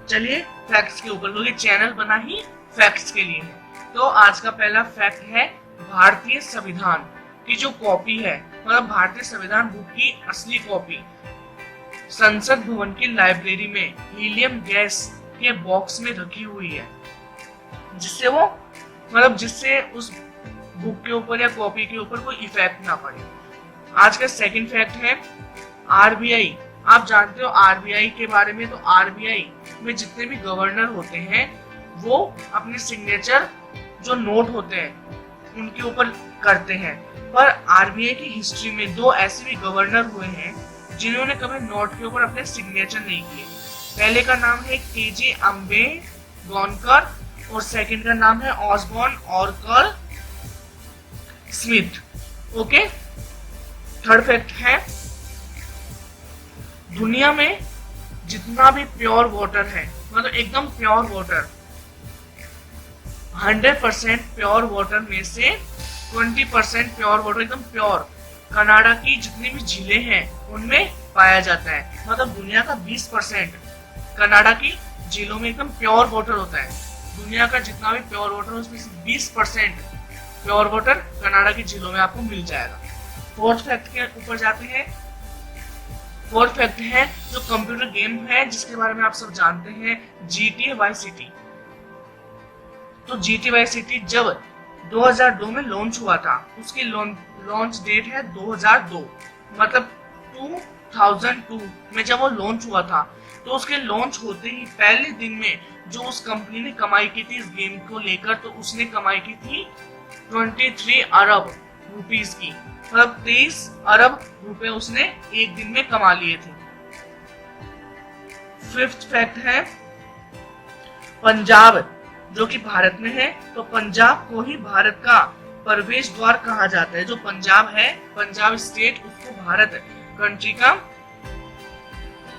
चलिए फैक्ट्स के ऊपर, क्योंकि चैनल बना ही फैक्ट्स के लिए है। तो आज का पहला फैक्ट है भारतीय संविधान की जो कॉपी है, मतलब भारतीय संविधान बुक की असली कॉपी संसद भवन की लाइब्रेरी में हीलियम गैस के बॉक्स में रखी हुई है, जिससे उस बुक के ऊपर या कॉपी के ऊपर कोई इफेक्ट ना पड़े। आज का सेकंड फैक्ट है आरबीआई। आप जानते हो आरबीआई के बारे में, तो आरबीआई में जितने भी गवर्नर होते हैं वो अपने सिग्नेचर जो नोट होते हैं उनके ऊपर करते हैं, पर आरबीआई की हिस्ट्री में 2 ऐसे भी गवर्नर हुए हैं जिन्होंने कभी नोट के ऊपर अपने सिग्नेचर नहीं किए। पहले का नाम है केजे अम्बेडकर और सेकंड का नाम है ऑसबॉर्न ऑर्कल स्मिथ। ओके, थर्ड फैक्ट है दुनिया में जितना भी प्योर वाटर है, मतलब एकदम प्योर वाटर, 100% प्योर वाटर में से 20% प्योर वाटर, एकदम प्योर, कनाडा की जितनी भी झीलें हैं उनमें पाया जाता है। मतलब दुनिया का 20% कनाडा की झीलों में एकदम प्योर वाटर होता है। दुनिया का जितना भी प्योर वाटर उसमें से 20% प्योर वाटर कनाडा की झीलों में आपको मिल जाएगा। फोर्थ फैक्ट के ऊपर जाते हैं। फोर्थ फैक्ट है जो कंप्यूटर गेम है जिसके बारे में आप सब जानते हैं, GTA वाई सिटी। तो GTA वाई सिटी जब 2002 में लॉन्च हुआ था, उसकी लॉन्च डेट है 2002, मतलब 2002 में जब वो लॉन्च हुआ था, तो उसके लॉन्च होते ही पहले दिन में जो उस कंपनी ने कमाई की थी इस गेम को लेकर, तो उसने कमाई की थी 23 अरब रुपीस की, मतलब 23 अरब रुपए उसने एक दिन में कमा लिए थे। फिफ्थ फैक्ट है पंजाब जो कि भारत में है, तो पंजाब को ही भारत का प्रवेश द्वार कहा जाता है। जो पंजाब है, पंजाब स्टेट, उसको भारत कंट्री का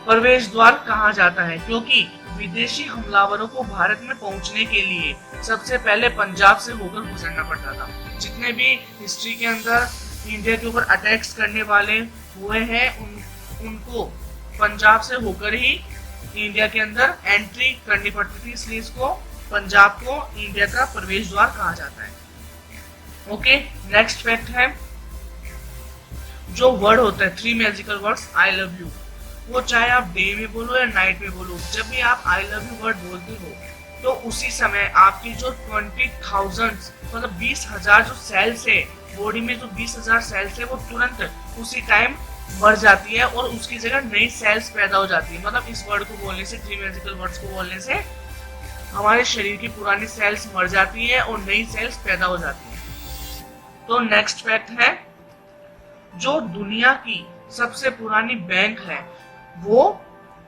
प्रवेश द्वार कहा जाता है, क्योंकि विदेशी हमलावरों को भारत में पहुंचने के लिए सबसे पहले पंजाब से होकर गुजरना पड़ता था। जितने भी हिस्ट्री के अंदर इंडिया के ऊपर अटैक्स करने वाले हुए हैं उनको पंजाब से होकर ही इंडिया के अंदर एंट्री करनी पड़ती थी, इसलिए इसको पंजाब को इंडिया का प्रवेश द्वार कहा जाता है। ओके, नेक्स्ट फैक्ट है जो वर्ड होता है 3 magical words I love you, वो चाहे आप डे में बोलो या नाइट में बोलो, जब भी आप आई लव यू वर्ड बोलते हो तो उसी समय आपकी जो 20,000 मतलब 20,000 जो सेल्स है बॉडी में, जो 20,000 सेल्स है वो तुरंत उसी टाइम मर जाती है और उसकी जगह नई सेल्स पैदा हो जाती है। मतलब इस वर्ड को बोलने से, 3 मैजिकल वर्ड्स को बोलने से हमारे शरीर की पुरानी सेल्स मर जाती है और नई सेल्स पैदा हो जाती है। तो नेक्स्ट फैक्ट है जो दुनिया की सबसे पुरानी बैंक है वो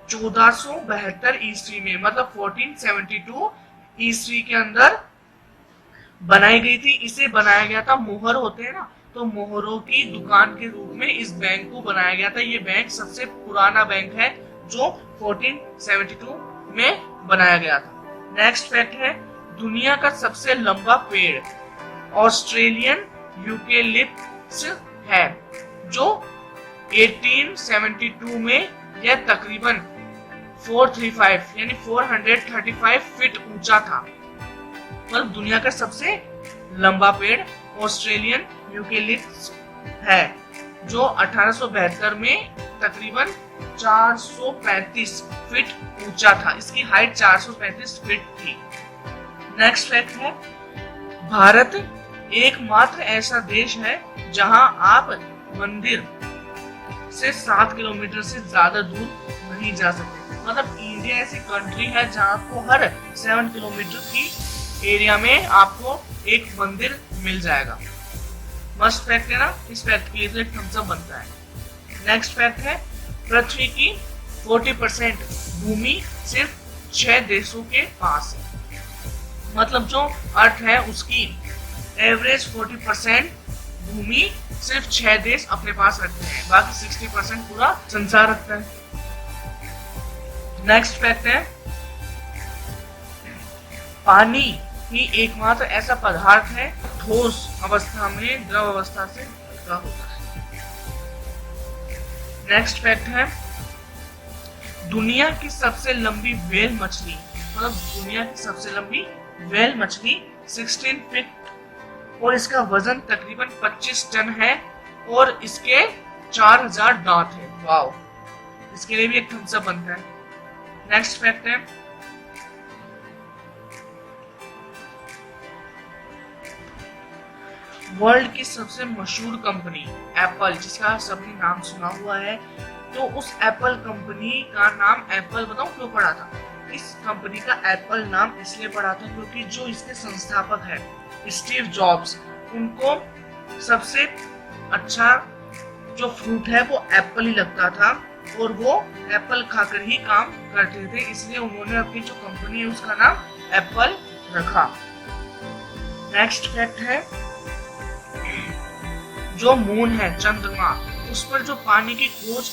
1472 ईस्वी में, मतलब 1472 ईस्वी के अंदर बनाई गई थी। इसे बनाया गया था, मोहर होते हैं ना, तो मोहरों की दुकान के रूप में इस बैंक को बनाया गया था। ये बैंक सबसे पुराना बैंक है जो 1472 में बनाया गया था। नेक्स्ट फैक्ट है दुनिया का सबसे लंबा पेड़ ऑस्ट्रेलियन यूकेलिप्टस है, जो 1872 में यह तकरीबन 435 यानी 435 फीट ऊंचा था। मतलब दुनिया का सबसे लंबा पेड़ ऑस्ट्रेलियन यूकेलिप्टस है जो 1872 में तकरीबन 435 फीट ऊंचा था। इसकी हाइट 435 फीट थी। नेक्स्ट फैक्ट है भारत एकमात्र ऐसा देश है जहां आप मंदिर से 7 किलोमीटर से ज्यादा दूर नहीं जा सकते। मतलब इंडिया ऐसी कंट्री है जहां आपको हर 7 किलोमीटर की एरिया में आपको एक मंदिर मिल जाएगा। मस्त फैक्ट है ना, इस फैक्ट के लिए तो एक थम्स अप बनता है। नेक्स्ट फैक्ट है पृथ्वी की 40% भूमि सिर्फ 6 देशों के पास है। मतलब जो अर्थ है उसकी एवरेज 40% भूमि सिर्फ 6 देश अपने पास रखते हैं, बाकी 60% पूरा संसार रखता है। नेक्स्ट फैक्ट है पानी ही एकमात्र ऐसा पदार्थ है ठोस अवस्था में द्रव अवस्था से हल्का होता है। नेक्स्ट फैक्ट है दुनिया की सबसे लंबी व्हेल मछली, मतलब दुनिया की सबसे लंबी व्हेल मछली 16 फीट और इसका वजन तकरीबन 25 टन है और इसके 4000 दांत है। वाओ, इसके लिए भी एक थम्स अप बनता है। नेक्स्ट फैक्ट है, वर्ल्ड की सबसे मशहूर कंपनी एप्पल, जिसका सबने नाम सुना हुआ है, तो उस एप्पल कंपनी का नाम एप्पल बताओ क्यों पड़ा था? इस कंपनी का एप्पल नाम इसलिए पड़ा था क्योंकि जो इसके संस्थापक है स्टीव जॉब्स, उनको सबसे अच्छा जो फ्रूट है वो एप्पल ही लगता था और वो एप्पल खाकर ही काम करते थे, इसलिए उन्होंने अपनी जो कंपनी है उसका नाम एप्पल रखा। नेक्स्ट फैक्ट है, जो मून है चंद्रमा, उस पर जो पानी की खोज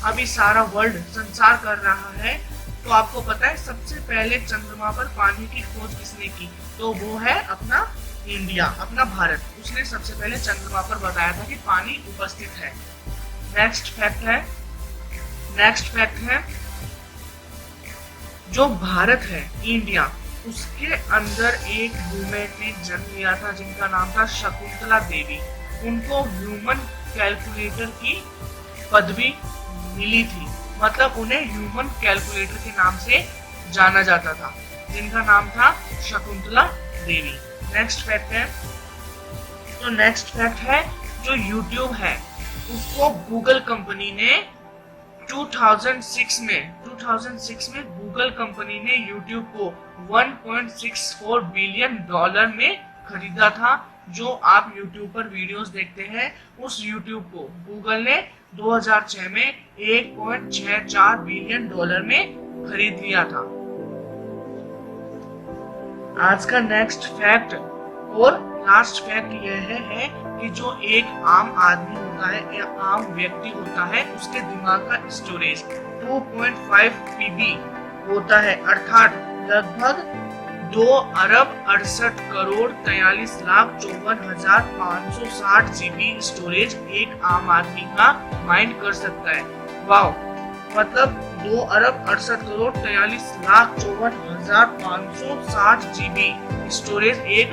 अभी सारा वर्ल्ड संसार कर रहा है, तो आपको पता है सबसे पहले चंद्रमा पर पानी की खोज किसने की? तो वो है अपना इंडिया, अपना भारत। उसने सबसे पहले चंद्रमा पर बताया था कि पानी उपस्थित है। नेक्स्ट फैक्ट है, जो भारत है इंडिया, उसके अंदर एक वुमेन ने जन्म लिया था जिनका नाम था शकुंतला देवी। उनको ह्यूमन कैलकुलेटर की पदवी मिली थी, मतलब उन्हें ह्यूमन कैलकुलेटर के नाम से जाना जाता था, जिनका नाम था शकुंतला देवी। नेक्स्ट फैक्ट है, जो YouTube है उसको गूगल कंपनी ने 2006 में गूगल कंपनी ने YouTube को 1.64 बिलियन डॉलर में खरीदा था। जो आप YouTube पर वीडियोस देखते हैं, उस YouTube को गूगल ने 2006 में 1.64 बिलियन डॉलर में खरीद लिया था। आज का नेक्स्ट फैक्ट और लास्ट फैक्ट यह है कि जो एक आम आदमी होता है या आम व्यक्ति होता है, उसके दिमाग का स्टोरेज 2.5 पीबी होता है, अर्थात लगभग 2,68,43,54,560 जीबी स्टोरेज एक आम आदमी का माइंड कर सकता है। वाओ, मतलब 2,68,43,54,560 जीबी स्टोरेज एक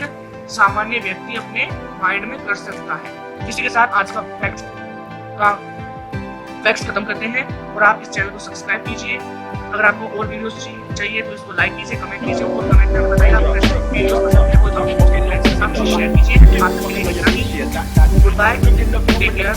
सामान्य व्यक्ति अपने माइंड में कर सकता है। इसी के साथ आज का फैक्ट्स खत्म करते हैं और आप इस चैनल को सब्सक्राइब कीजिए। अगर आपको और वीडियोस चाहिए तो इसको लाइक कीजिए, कमेंट कीजिए और कमेंट में बताइए आपको वीडियो पसंद है, कोई शेयर कीजिए। आप सबके लिए गुड बाय, टेक केयर।